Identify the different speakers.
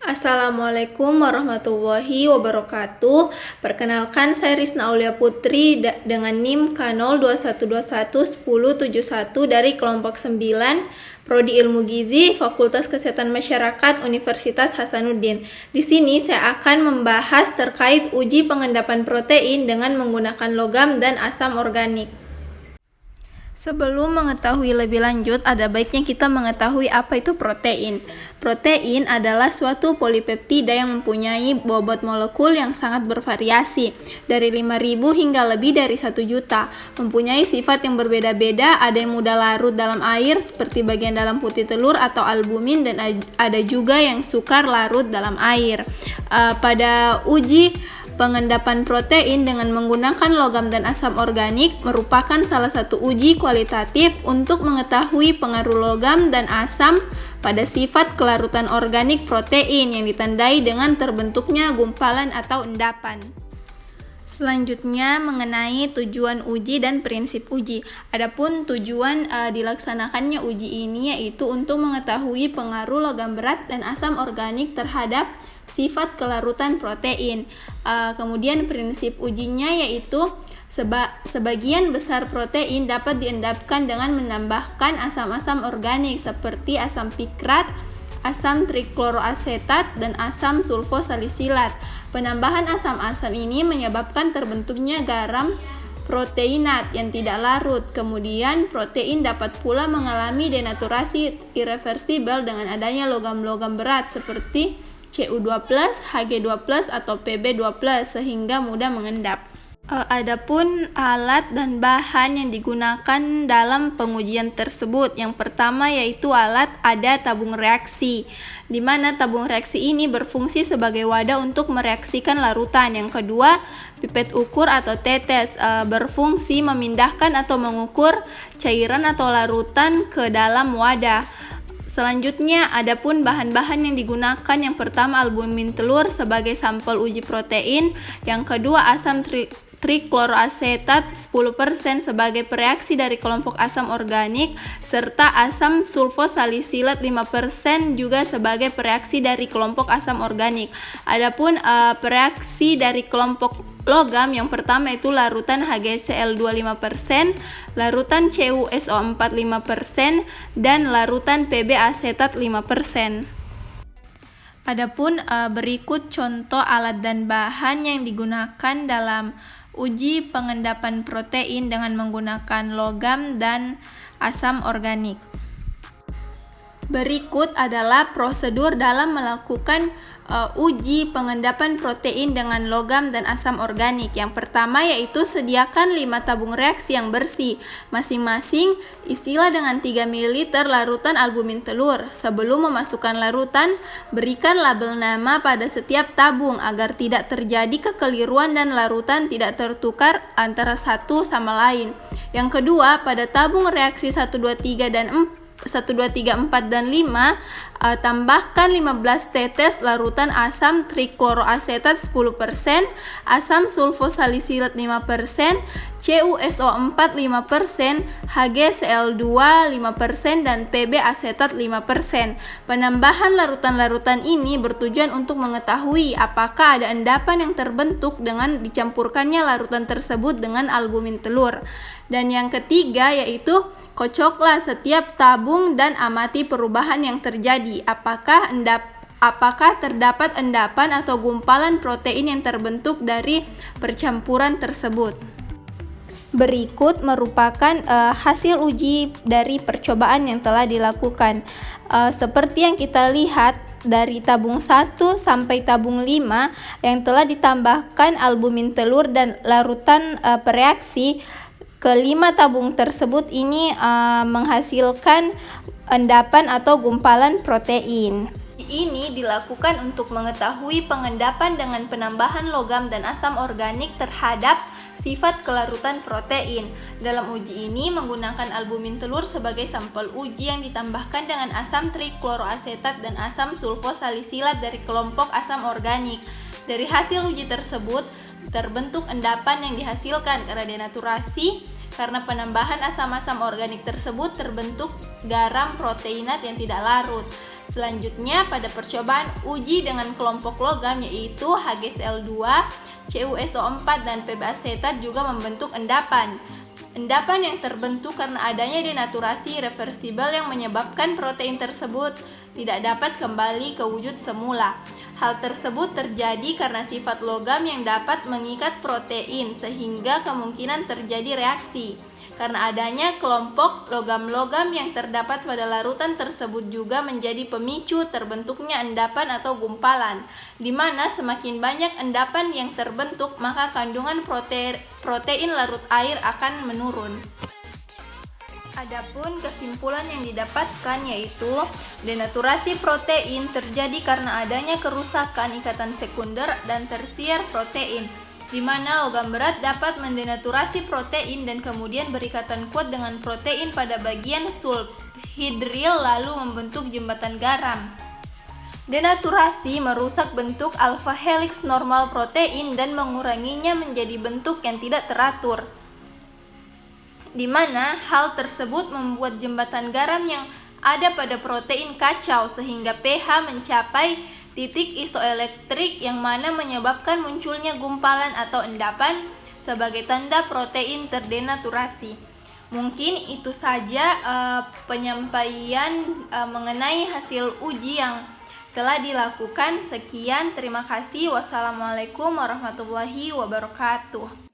Speaker 1: Assalamualaikum warahmatullahi wabarakatuh. Perkenalkan, saya Risna Aulia Putri dengan NIM K0212110171 dari kelompok 9 Prodi Ilmu Gizi Fakultas Kesehatan Masyarakat Universitas Hasanuddin. Di sini saya akan membahas terkait uji pengendapan protein dengan menggunakan logam dan asam organik. Sebelum mengetahui lebih lanjut, ada baiknya kita mengetahui apa itu protein. Protein adalah suatu polipeptida yang mempunyai bobot molekul yang sangat bervariasi, dari 5.000 hingga lebih dari 1 juta. Mempunyai sifat yang berbeda-beda, ada yang mudah larut dalam air seperti bagian dalam putih telur atau albumin, dan ada juga yang sukar larut dalam air. Pada uji pengendapan protein dengan menggunakan logam dan asam organik merupakan salah satu uji kualitatif untuk mengetahui pengaruh logam dan asam pada sifat kelarutan organik protein yang ditandai dengan terbentuknya gumpalan atau endapan. Selanjutnya mengenai tujuan uji dan prinsip uji. Adapun tujuan dilaksanakannya uji ini yaitu untuk mengetahui pengaruh logam berat dan asam organik terhadap sifat kelarutan protein. Kemudian prinsip ujinya yaitu sebagian besar protein dapat diendapkan dengan menambahkan asam-asam organik seperti asam pikrat, asam trikloroasetat, dan asam sulfosalisilat. Penambahan asam-asam ini menyebabkan terbentuknya garam proteinat yang tidak larut. Kemudian protein dapat pula mengalami denaturasi irreversibel dengan adanya logam-logam berat seperti Cu2+, Hg2+, atau Pb2+, sehingga mudah mengendap. Adapun alat dan bahan yang digunakan dalam pengujian tersebut. Yang pertama yaitu ada tabung reaksi, di mana tabung reaksi ini berfungsi sebagai wadah untuk mereaksikan larutan. Yang kedua, pipet ukur atau tetes, berfungsi memindahkan atau mengukur cairan atau larutan ke dalam wadah. Selanjutnya, adapun bahan-bahan yang digunakan, yang pertama albumin telur sebagai sampel uji protein, yang kedua asam trikloroasetat 10% sebagai pereaksi dari kelompok asam organik, serta asam sulfosalisilat 5% juga sebagai pereaksi dari kelompok asam organik. Adapun pereaksi dari kelompok logam, yang pertama itu larutan HgCl2 5%, larutan CuSO4 5%, dan larutan Pb asetat 5%. Adapun berikut contoh alat dan bahan yang digunakan dalam uji pengendapan protein dengan menggunakan logam dan asam organik. Berikut adalah prosedur dalam melakukan uji pengendapan protein dengan logam dan asam organik. Yang pertama yaitu sediakan 5 tabung reaksi yang bersih. Masing-masing isilah dengan 3 ml larutan albumin telur. Sebelum memasukkan larutan, berikan label nama pada setiap tabung agar tidak terjadi kekeliruan dan larutan tidak tertukar antara satu sama lain. Yang kedua, pada tabung reaksi 1, 2, 3, 4, dan 5, tambahkan 15 tetes larutan asam trikloroasetat 10%, asam sulfosalisilat 5%, CuSO4 5%, HgCl2 5%, dan Pb asetat 5%. Penambahan larutan-larutan ini bertujuan untuk mengetahui apakah ada endapan yang terbentuk dengan dicampurkannya larutan tersebut dengan albumin telur. Dan yang ketiga yaitu kocoklah setiap tabung dan amati perubahan yang terjadi. Apakah terdapat endapan atau gumpalan protein yang terbentuk dari percampuran tersebut. Berikut merupakan hasil uji dari percobaan yang telah dilakukan. Seperti yang kita lihat dari tabung 1 sampai tabung 5 yang telah ditambahkan albumin telur dan larutan pereaksi, kelima tabung tersebut ini menghasilkan endapan atau gumpalan protein. Ini dilakukan untuk mengetahui pengendapan dengan penambahan logam dan asam organik terhadap sifat kelarutan protein. Dalam uji ini menggunakan albumin telur sebagai sampel uji yang ditambahkan dengan asam trikloroasetat dan asam sulfosalisilat dari kelompok asam organik. Dari hasil uji tersebut terbentuk endapan yang dihasilkan karena denaturasi. Karena penambahan asam-asam organik tersebut terbentuk garam proteinat yang tidak larut. Selanjutnya, pada percobaan uji dengan kelompok logam yaitu HgCl2, CuSO4, dan Pb asetat juga membentuk endapan. Endapan yang terbentuk karena adanya denaturasi irreversibel yang menyebabkan protein tersebut tidak dapat kembali ke wujud semula. Hal tersebut terjadi karena sifat logam yang dapat mengikat protein sehingga kemungkinan terjadi reaksi. Karena adanya kelompok logam-logam yang terdapat pada larutan tersebut juga menjadi pemicu terbentuknya endapan atau gumpalan, di mana semakin banyak endapan yang terbentuk maka kandungan protein larut air akan menurun. Adapun kesimpulan yang didapatkan yaitu denaturasi protein terjadi karena adanya kerusakan ikatan sekunder dan tersier protein, di mana logam berat dapat mendenaturasi protein dan kemudian berikatan kuat dengan protein pada bagian sulfhidril lalu membentuk jembatan garam. Denaturasi merusak bentuk alfa helix normal protein dan menguranginya menjadi bentuk yang tidak teratur, di mana hal tersebut membuat jembatan garam yang ada pada protein kacau sehingga pH mencapai titik isoelektrik yang mana menyebabkan munculnya gumpalan atau endapan sebagai tanda protein terdenaturasi. Mungkin itu saja penyampaian mengenai hasil uji yang telah dilakukan. Sekian, terima kasih. Wassalamualaikum warahmatullahi wabarakatuh.